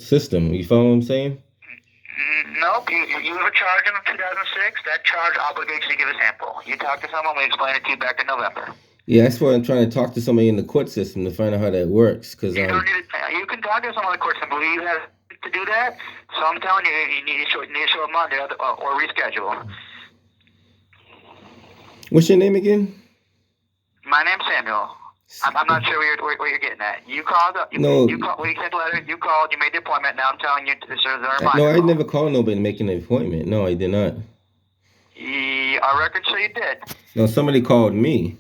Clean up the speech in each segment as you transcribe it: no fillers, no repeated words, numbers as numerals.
system. You follow what I'm saying? Nope, you have a charge in 2006. That charge obligates you to give a sample. You talk to someone, we explain it to you back in November. Yeah, that's why I'm trying to talk to somebody in the court system to find out how that works. Cause You don't need to, you can talk to someone in the court system, but you have to do that. So I'm telling you, you need to show up Monday or reschedule. What's your name again? My name's Samuel. I'm not sure where you're getting at. You called up. No. You called. We sent the letter. You called. You made the appointment. Now I'm telling you this is a reminder. No, I never called nobody to make an appointment. No, I did not. Our records say you did. No, somebody called me.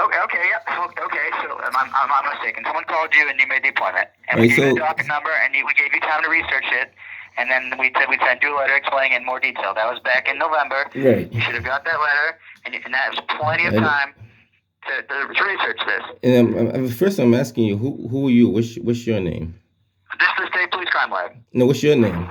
Okay, yeah. Okay, so I'm mistaken. Someone called you and you made the appointment. And we gave you the docket number and we gave you time to research it. And then we said we'd send you a letter explaining in more detail. That was back in November. Right. You should have got that letter, and that was plenty of time to research this. And first I'm asking you, who are you? What's your name? This is the State Police Crime Lab. No, what's your name?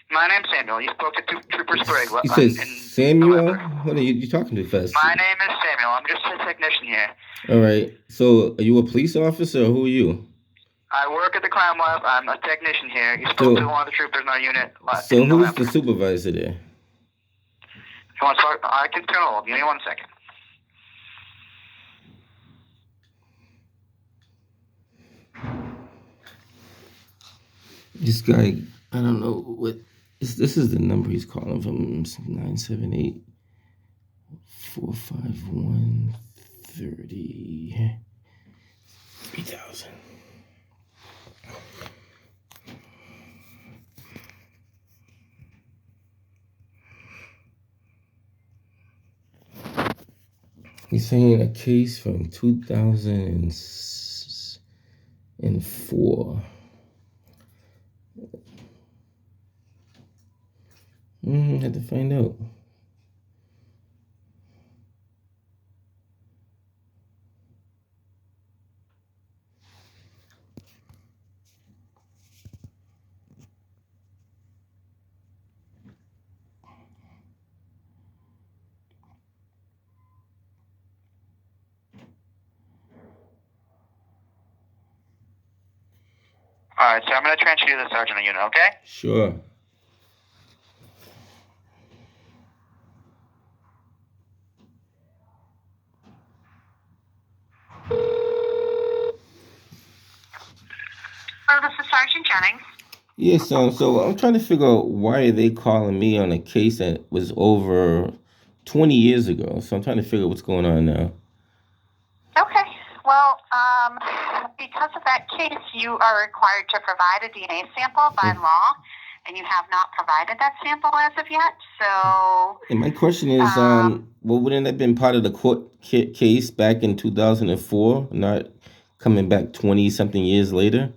My name's Samuel. You spoke to Trooper Sprague. You said Samuel? What are you talking too fast? My name is Samuel. I'm just a technician here. All right. So, are you a police officer or who are you? I work at the crime lab. I'm a technician here. You spoke to one of the troopers in our unit. So, who's the supervisor there? You want to start? I can turn hold. Give me 1 second. This guy, I don't know what. This is the number he's calling from, 978 451 3000. He's saying a case from 2004. Had to find out. All right, so I'm going to transfer you to the sergeant of the unit, okay? Sure. This is Sergeant Jennings. Yes, so I'm trying to figure out why are they calling me on a case that was over 20 years ago. So I'm trying to figure out what's going on now. Okay. Well, because of that case, you are required to provide a DNA sample by law, and you have not provided that sample as of yet. So. And my question is, well, wouldn't that have been part of the court case back in 2004, not coming back 20-something years later?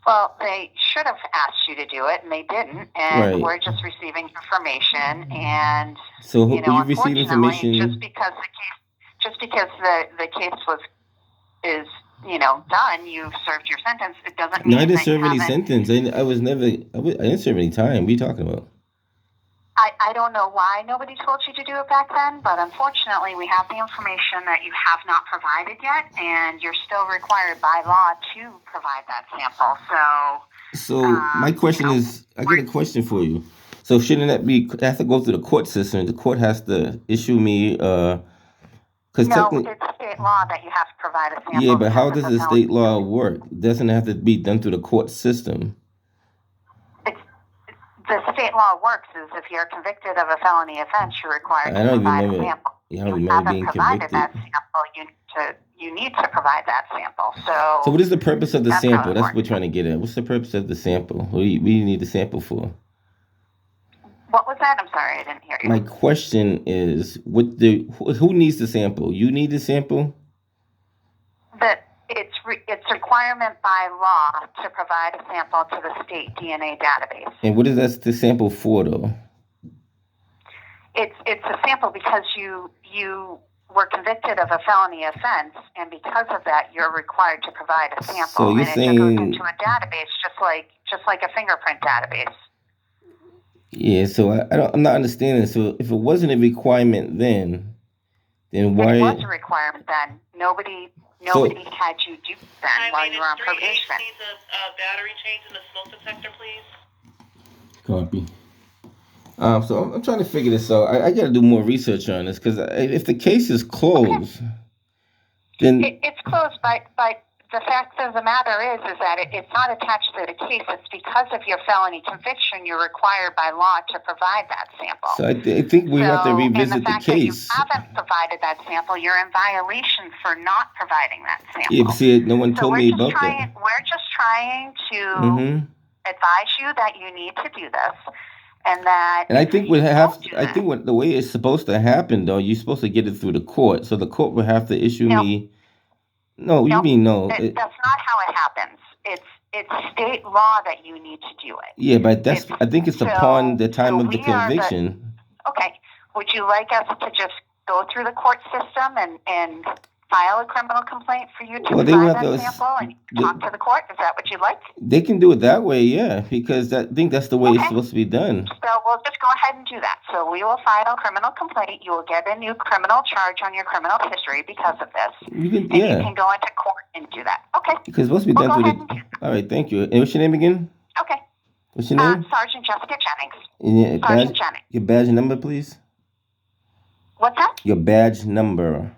Well, they should have asked you to do it, and they didn't. And we're just receiving information. And so, you receive information just because the case is done. You've served your sentence. It doesn't mean I didn't serve any sentence. I didn't serve any time. What are you talking about? I don't know why nobody told you to do it back then, but unfortunately we have the information that you have not provided yet, and you're still required by law to provide that sample. So my question is, I got a question for you. So shouldn't that have to go through the court system? The court has to issue me, no, it's state law that you have to provide a sample. Yeah, but how does the state law work? It doesn't have to be done through the court system. The state law works is if you're convicted of a felony offense, you're required to provide a sample. I don't remember being convicted. That sample, you need to provide that sample. So what is the purpose of the sample? That's what we're trying to get at. What's the purpose of the sample? What do you need the sample for? What was that? I'm sorry, I didn't hear you. My question is, who needs the sample? You need the sample? It's requirement by law to provide a sample to the state DNA database. And what is that the sample for, though? It's a sample because you were convicted of a felony offense, and because of that, you're required to provide a sample. So you're saying it goes into a database, just like a fingerprint database. Yeah. So I'm not understanding. So if it wasn't a requirement then why? It was a requirement then. Nobody Nobody had you do that while you were on probation. Needs a battery change in the smoke detector, please. Copy. So I'm trying to figure this out. I got to do more research on this because if the case is closed, then it's closed. But the fact of the matter is that it's not attached to the case. It's because of your felony conviction. You're required by law to provide that sample. So I think we have to revisit the case. That you haven't provided that sample, you're in violation for not providing that sample. Yeah, but see, no one told me about that. We're just trying to advise you that you need to do this. And I think the way it's supposed to happen though, you're supposed to get it through the court. So the court would have to issue me. No, you mean no? That's not how it happens. It's state law that you need to do it. Yeah, but I think it's upon the time of the conviction. Okay. Would you like us to just go through the court system and file a criminal complaint for you to provide that sample and talk to the court? Is that what you'd like? They can do it that way, yeah, because I think that's the way it's supposed to be done. So we'll just go ahead and do that. So we will file a criminal complaint. You will get a new criminal charge on your criminal history because of this. You can go into court and do that. Okay. Because it's supposed to be done through the... All right, thank you. And what's your name again? Okay. What's your name? Sergeant Jessica Jennings. Sergeant Jennings. Your badge number, please? What's that? Your badge number.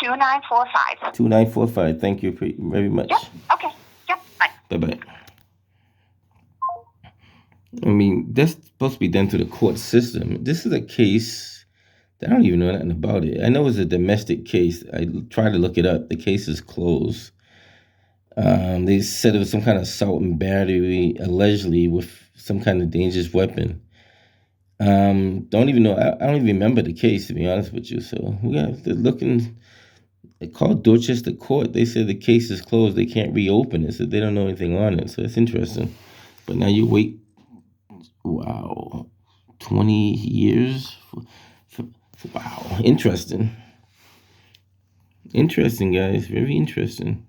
2945. 2945. Thank you very much. Yep. Okay. Yep. Bye. Bye. I mean, that's supposed to be done through the court system. This is a case that I don't even know nothing about it. I know it's a domestic case. I tried to look it up. The case is closed. They said it was some kind of assault and battery, allegedly with some kind of dangerous weapon. Don't even know. I don't even remember the case, to be honest with you. So we have to look in. They called Dorchester Court. They said the case is closed. They can't reopen it, so they don't know anything on it. So it's interesting. But now you wait. Wow, 20 years. Wow, interesting. Interesting, guys. Very interesting.